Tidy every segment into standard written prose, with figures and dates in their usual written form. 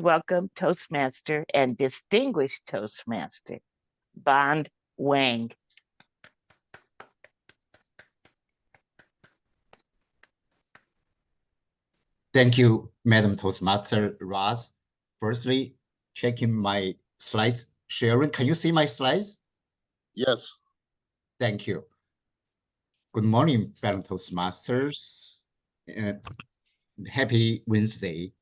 welcome Toastmaster and distinguished Toastmaster, Bond Wang. Thank you, Madam Toastmaster Roz. Firstly, checking my slides sharing. Can you see my slides? Yes. Thank you. Good morning, fellow Toastmasters. Happy Wednesday.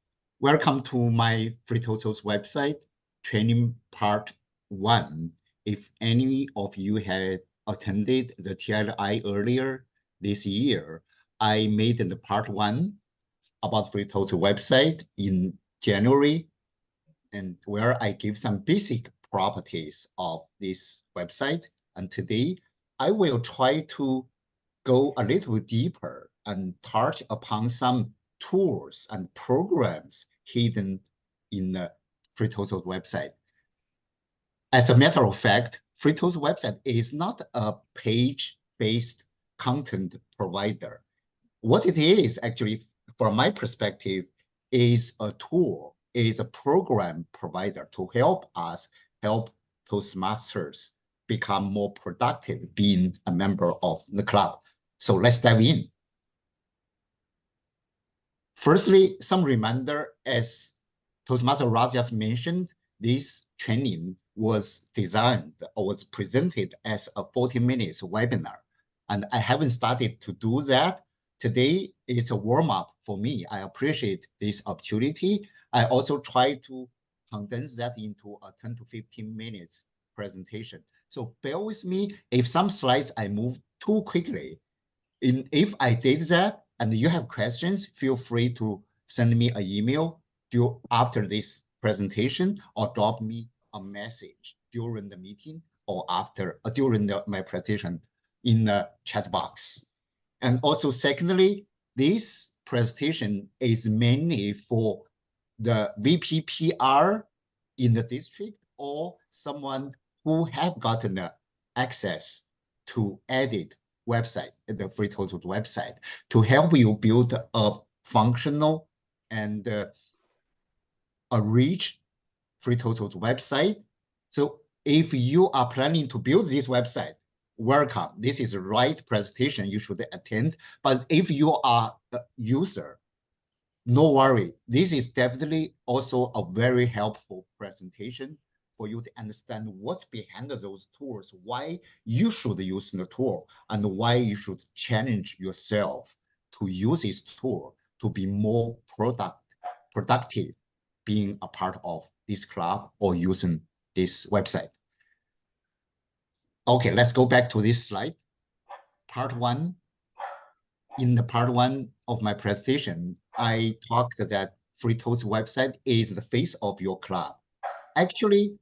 Welcome to my FreeToast's website, training part 1. If any of you had attended the TLI earlier this year, I made the part 1 about FreeToast website in January, and where I give some basic properties of this website. And today I will try to go a little deeper and touch upon some tools and programs hidden in the FreeToast website. As a matter of fact, FreeToast website is not a page-based content provider. What it is actually, from my perspective, is a tool, is a program provider to help Toastmasters become more productive being a member of the club. So let's dive in. Firstly, some reminder, as Toastmaster Roz just mentioned, this training was designed or was presented as a 40 minutes webinar. And I haven't started to do that. Today is a warm-up for me. I appreciate this opportunity. I also try to condense that into a 10 to 15 minutes presentation. So bear with me if some slides I move too quickly. If I did that and you have questions, feel free to send me an email after this presentation or drop me a message during the meeting or during my presentation in the chat box. And also, secondly, this presentation is mainly for the VPPR in the district or someone who have gotten access to edit website, the FreeToast website, to help you build a functional and a rich FreeToast website. So if you are planning to build this website, welcome. This is the right presentation you should attend. But if you are a user, no worry. This is definitely also a very helpful presentation for you to understand what's behind those tools, why you should use the tool, and why you should challenge yourself to use this tool to be more productive being a part of this club or using this website. Okay, let's go back to this slide. Part 1. In the part 1 of my presentation, I talked that FreeToast website is the face of your club. Actually,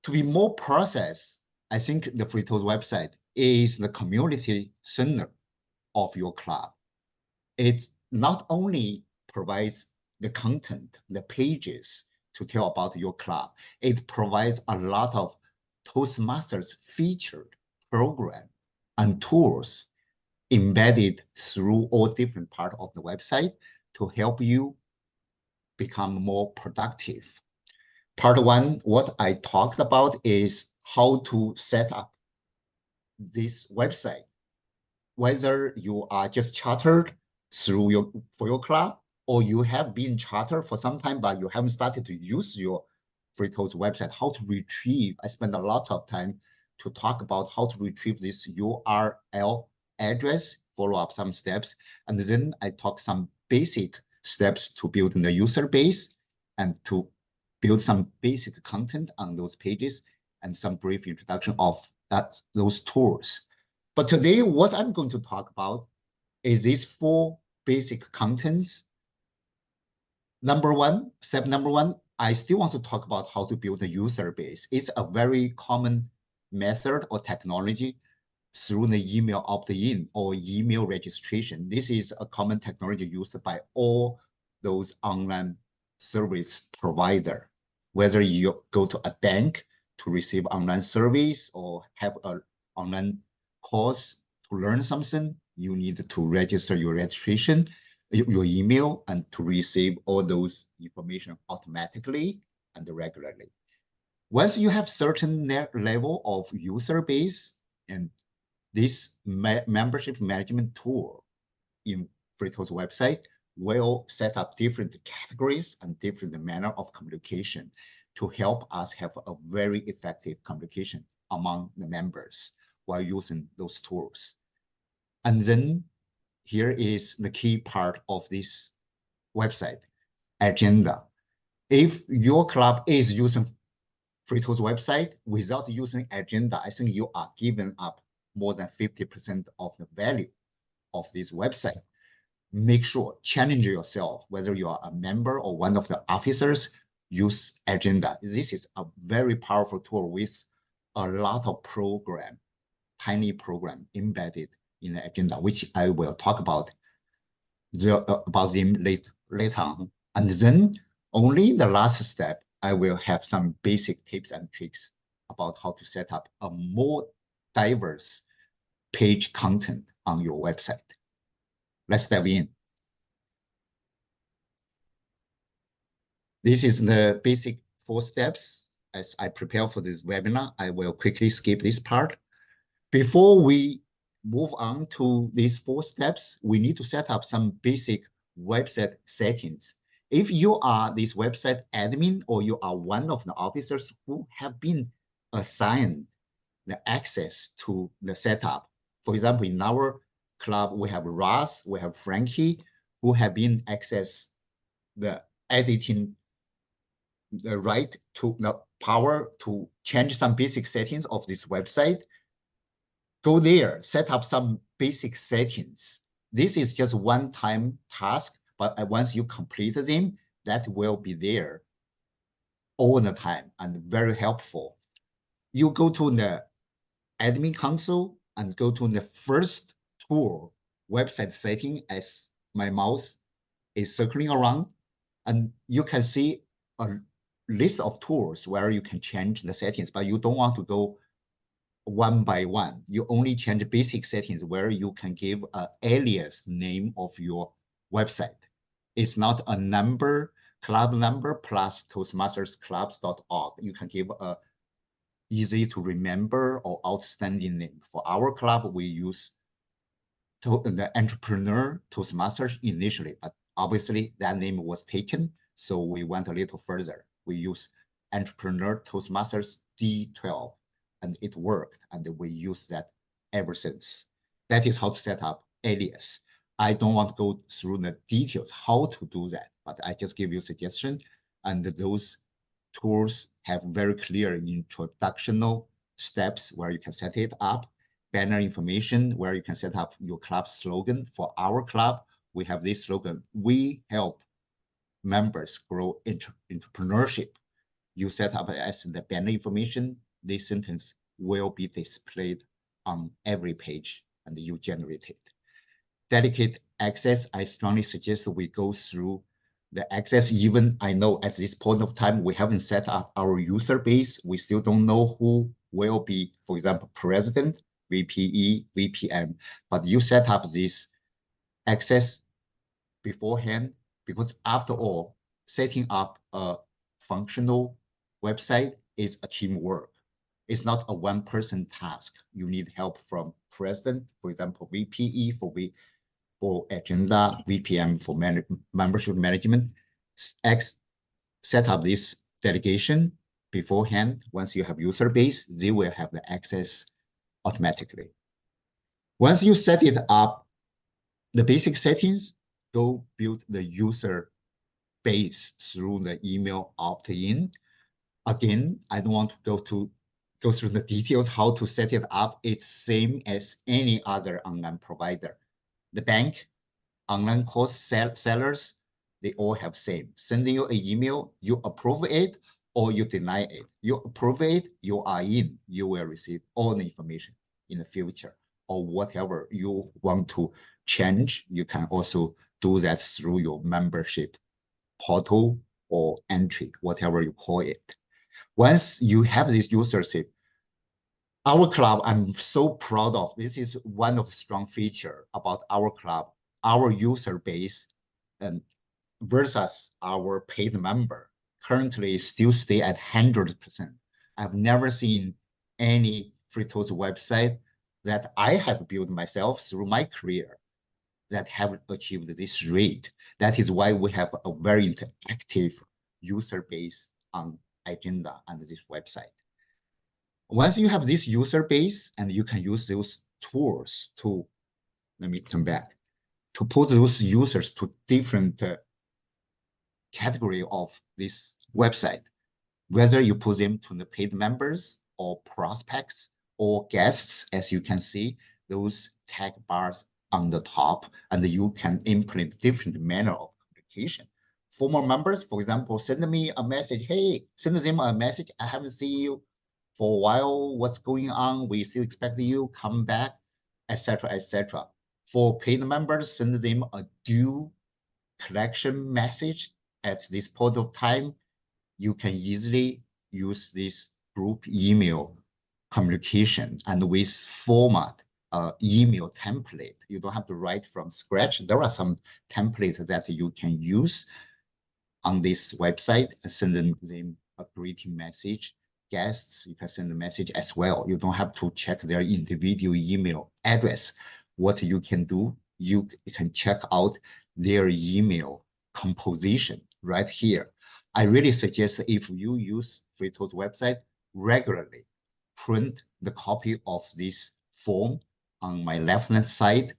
to be more precise, I think the FreeToast website is the community center of your club. It not only provides the content, the pages to tell about your club, it provides a lot of Toastmasters featured program and tools embedded through all different parts of the website to help you become more productive. Part 1, what I talked about is how to set up this website. Whether you are just chartered for your club, or you have been chartered for some time, but you haven't started to use your FreeToast website, how to retrieve. I spent a lot of time to talk about how to retrieve this URL address, follow up some steps, and then I talk some basic steps to build the user base and to build some basic content on those pages and some brief introduction of those tools. But today, what I'm going to talk about is these 4 basic contents. Step number one, I still want to talk about how to build a user base. It's a very common method or technology through the email opt-in or email registration. This is a common technology used by all those online service provider. Whether you go to a bank to receive online service or have an online course to learn something, you need to register your registration. your email and to receive all those information automatically and regularly. Once you have certain level of user base, and this membership management tool in FreeToast website will set up different categories and different manner of communication to help us have a very effective communication among the members while using those tools. And then here is the key part of this website, agenda. If your club is using FreeToast website without using agenda, I think you are giving up more than 50% of the value of this website. Make sure, challenge yourself, whether you are a member or one of the officers, use agenda. This is a very powerful tool with a lot of program, tiny program embedded in the agenda, which I will talk about them later on. And then only the last step, I will have some basic tips and tricks about how to set up a more diverse page content on your website. Let's dive in. This is the basic 4 steps. As I prepare for this webinar, I will quickly skip this part. Before we move on to these 4 steps, we need to set up some basic website settings. If you are this website admin or you are one of the officers who have been assigned the access to the setup, for example, in our club, we have Ross, we have Frankie, who have been accessed the editing, the right to the power to change some basic settings of this website. Go there, set up some basic settings. This is just one-time task, but once you complete them, that will be there all the time and very helpful. You go to the admin console and go to the first tool, website setting, as my mouse is circling around, and you can see a list of tools where you can change the settings, but you don't want to go one by one. You only change basic settings where you can give an alias name of your website. It's not a number, club number plus toastmastersclubs.org. You can give a easy to remember or outstanding name. For our club, we use the entrepreneur Toastmasters initially, but obviously that name was taken, so we went a little further. We use entrepreneur Toastmasters D12, and it worked, and we use that ever since. That is how to set up alias. I don't want to go through the details how to do that, but I just give you a suggestion, and those tools have very clear introductional steps where you can set it up, banner information where you can set up your club slogan. For our club, we have this slogan: we help members grow entrepreneurship. You set up as the banner information, this sentence will be displayed on every page and you generate it. Dedicate access, I strongly suggest we go through the access. Even I know at this point of time, we haven't set up our user base. We still don't know who will be, for example, president, VPE, VPM, but you set up this access beforehand, because after all, setting up a functional website is a teamwork. It's not a one-person task. You need help from president, for example, VPE for agenda, VPM for membership management. Set up this delegation beforehand. Once you have user base, they will have the access automatically. Once you set it up, the basic settings, go build the user base through the email opt-in. Again, I don't want to go through the details how to set it up. It's same as any other online provider. The bank, online course sellers, they all have same. Sending you an email, you approve it or you deny it. You approve it, you are in. You will receive all the information in the future, or whatever you want to change. You can also do that through your membership portal or entry, whatever you call it. Once you have this usership, our club, I'm so proud of. This is one of the strong features about our club. Our user base versus our paid member currently still stay at 100%. I've never seen any FreeTools website that I have built myself through my career that have achieved this rate. That is why we have a very interactive user base on Agenda and this website. Once you have this user base and you can use those tools to, let me come back, to put those users to different category of this website, whether you put them to the paid members or prospects or guests, as you can see, those tag bars on the top, and you can implement different manner of communication. Former members, for example, send me a message, hey, send them a message, I haven't seen you for a while, what's going on, we still expect you, come back, etc., etc. For paid members, send them a due collection message at this point of time. You can easily use this group email communication and with format email template. You don't have to write from scratch. There are some templates that you can use on this website and send them a greeting message. Guests, you can send a message as well. You don't have to check their individual email address. What you can do, you can check out their email composition right here. I really suggest if you use FreeTools website regularly, print the copy of this form on my left-hand side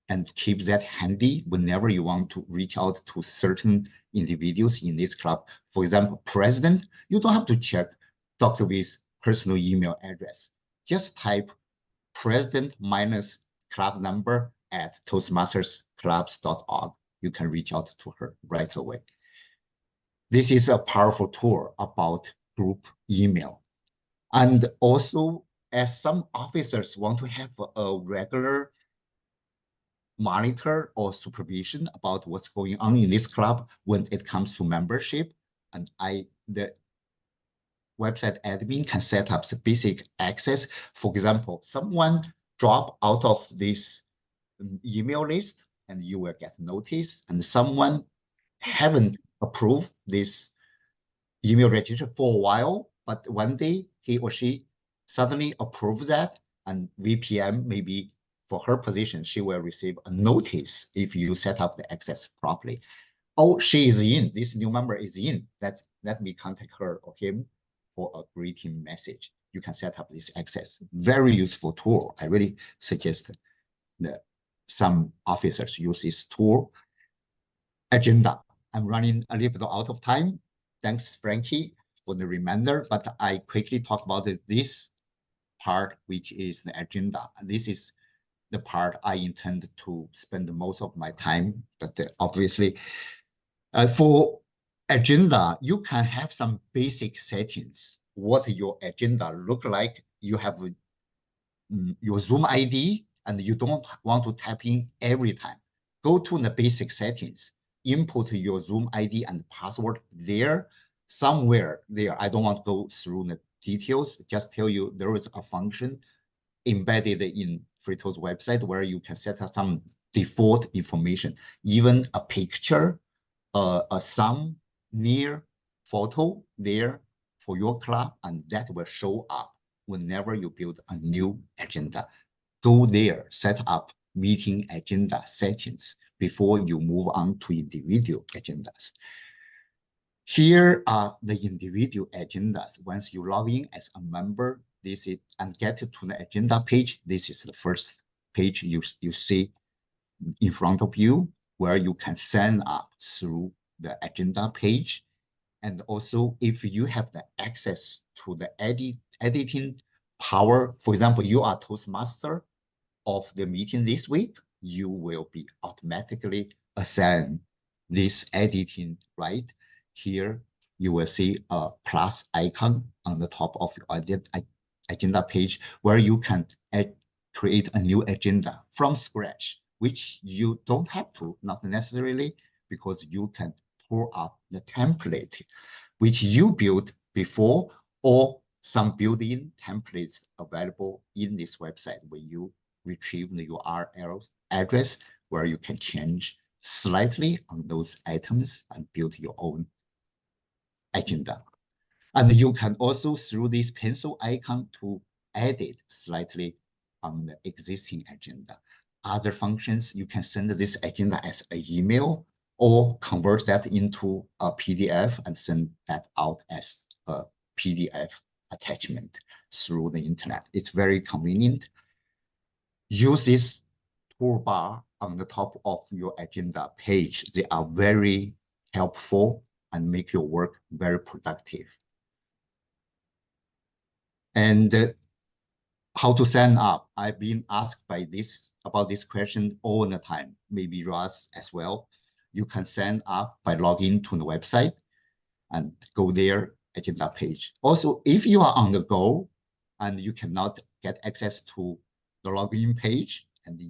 and keep that handy whenever you want to reach out to certain individuals in this club. For example, president, you don't have to check Dr. V's personal email address. Just type president minus club number at toastmastersclubs.org. You can reach out to her right away. This is a powerful tool about group email. And also, as some officers want to have a regular monitor or supervision about what's going on in this club when it comes to membership, and the website admin can set up the basic access. For example, someone drop out of this email list and you will get notice, and someone haven't approved this email registration for a while, but one day he or she suddenly approves that, and VPM maybe for her position, she will receive a notice if you set up the access properly. Oh, she is in, this new member is in, let me contact her or him for a greeting message. You can set up this access. Very useful tool. I really suggest that some officers use this tool. Agenda. I'm running a little bit out of time. Thanks, Frankie, for the reminder, but I quickly talk about this part, which is the agenda. This is the part I intend to spend most of my time, but obviously for agenda, you can have some basic settings. What your agenda look like. You have your Zoom ID, and you don't want to type in every time. Go to the basic settings, input your Zoom ID and password there, somewhere there. I don't want to go through the details, just tell you there is a function embedded in FreeTools website where you can set up some default information, even a picture, a some near photo there for your club, and that will show up whenever you build a new agenda. Go there, set up meeting agenda settings before you move on to individual agendas. Here are the individual agendas. Once you log in as a member, this is and get to the agenda page. This is the first page you see in front of you, where you can sign up through the agenda page. And also, if you have the access to the editing power, for example, you are Toastmaster of the meeting this week, you will be automatically assigned this editing right here. You will see a plus icon on the top of your agenda page where you can create a new agenda from scratch, which you don't have to, not necessarily, because you can pull up the template which you built before, or some built-in templates available in this website when you retrieve the URL address where you can change slightly on those items and build your own agenda. And you can also, through this pencil icon, to edit slightly on the existing agenda. Other functions, you can send this agenda as an email or convert that into a PDF and send that out as a PDF attachment through the internet. It's very convenient. Use this toolbar on the top of your agenda page. They are very helpful and make your work very productive. And how to sign up? I've been asked about this question all the time, maybe Ross as well. You can sign up by logging to the website and go there, agenda page. Also, if you are on the go and you cannot get access to the login page, and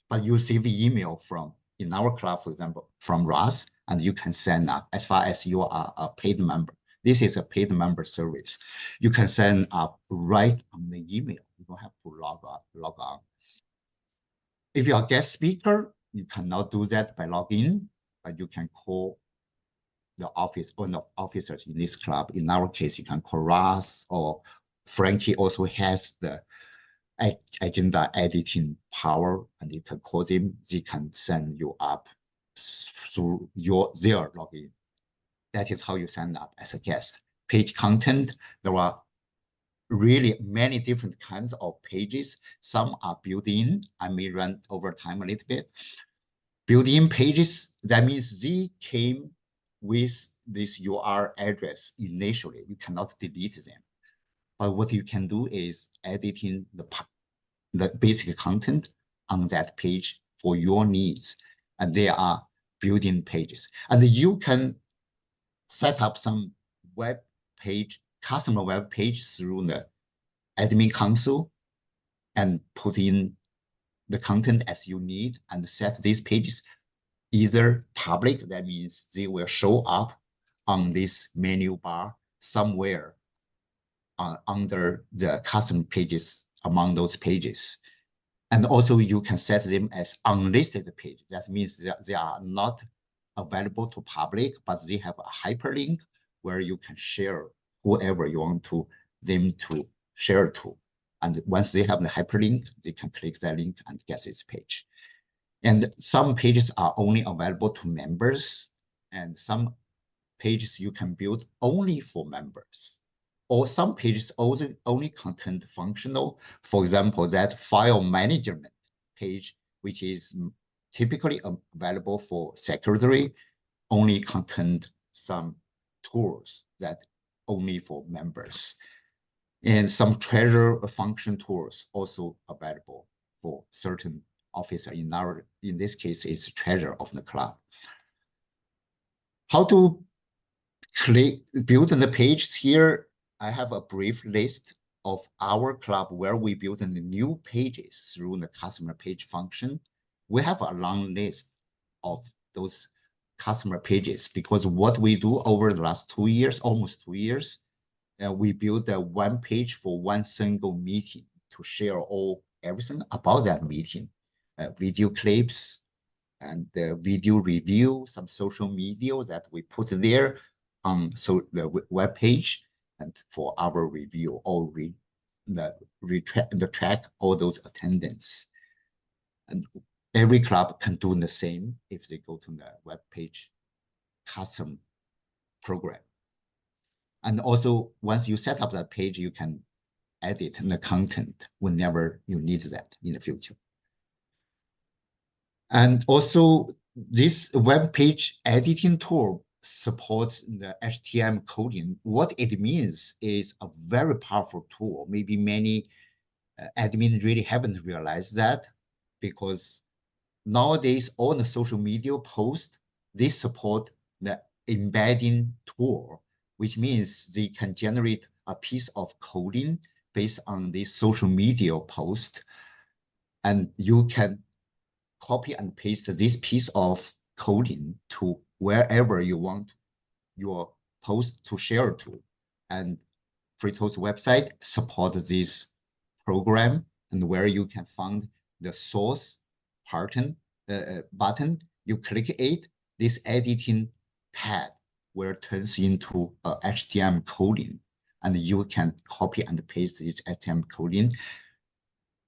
but you receive email from, in our club, for example, from Ross, and you can sign up as far as you are a paid member. This is a paid member service. You can sign up right on the email. You don't have to log on. If you're a guest speaker, you cannot do that by login, but you can call the office or the officers in this club. In our case, you can call Ross, or Frankie also has the agenda editing power, and you can call them. They can send you up through their login. That is how you sign up as a guest. Page content, there are really many different kinds of pages. Some are built-in. I may run over time a little bit. Built-in pages, that means they came with this URL address initially. You cannot delete them. But what you can do is editing the basic content on that page for your needs. And they are built-in pages. And you can set up some web page, customer web page through the admin console and put in the content as you need and set these pages either public, that means they will show up on this menu bar somewhere under the custom pages among those pages. And also you can set them as unlisted pages. That means that they are not available to public, but they have a hyperlink where you can share whoever you want them to share to. And once they have the hyperlink, they can click that link and get this page. And some pages are only available to members, and some pages you can build only for members. Or some pages also only content functional. For example, that file management page, which is typically available for secretary, only content some tools that only for members. And some treasure function tools also available for certain officer. In this case, it's treasurer of the club. How to build the page here? I have a brief list of our club where we build the new pages through the customer page function. We have a long list of those customer pages because what we do over the last 2 years, almost 2 years, we build one page for one single meeting to share everything about that meeting, video clips and the video review, some social media that we put there on the web page, and for our review or track all those attendance. And every club can do the same if they go to the web page custom program. And also, once you set up that page, you can edit the content whenever you need that in the future. And also, this web page editing tool supports the HTML coding. What it means is a very powerful tool. Maybe many admins really haven't realized that, because nowadays all the social media posts, they support the embedding tool, which means they can generate a piece of coding based on this social media post, and you can copy and paste this piece of coding to wherever you want your post to share to. And FreeToast website supports this program, and where you can find the source button You click it, this editing pad will turns into a HTML coding, and you can copy and paste this HTML coding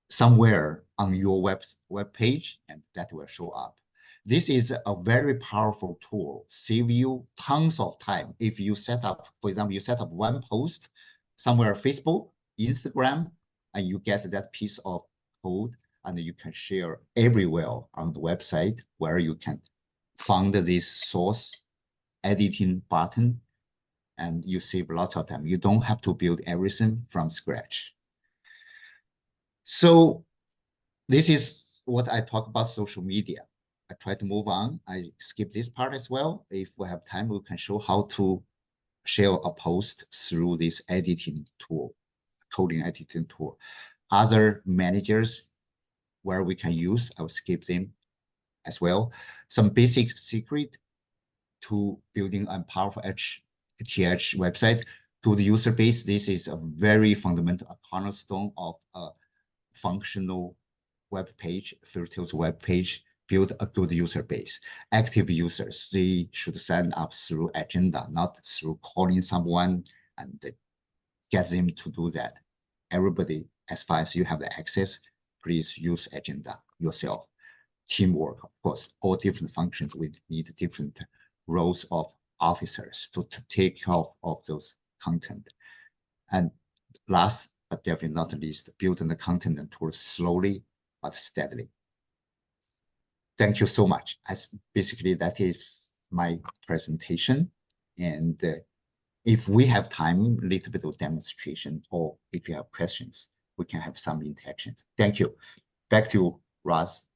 somewhere on your web page, and that will show up. This is a very powerful tool, save you tons of time. If you set up, for example, you set up one post somewhere, Facebook, Instagram, and you get that piece of code, and you can share everywhere on the website where you can find this source editing button, and you save lots of time. You don't have to build everything from scratch. So this is what I talk about social media. I try to move on. I skip this part as well. If we have time, we can show how to share a post through this editing tool, coding editing tool. Other managers where we can use, I will skip them as well. Some basic secret to building a powerful FTH website. To the user base, this is a very fundamental, a cornerstone of a functional web page, FTH web page. Build a good user base. Active users, they should sign up through agenda, not through calling someone and get them to do that. Everybody, as far as you have the access, please use agenda yourself. Teamwork, of course, all different functions, we need different roles of officers to take care of those content. And last, but definitely not least, building the content and tools slowly but steadily. Thank you so much. Basically, that is my presentation. And if we have time, a little bit of demonstration, or if you have questions, we can have some interactions. Thank you. Back to you, Ross.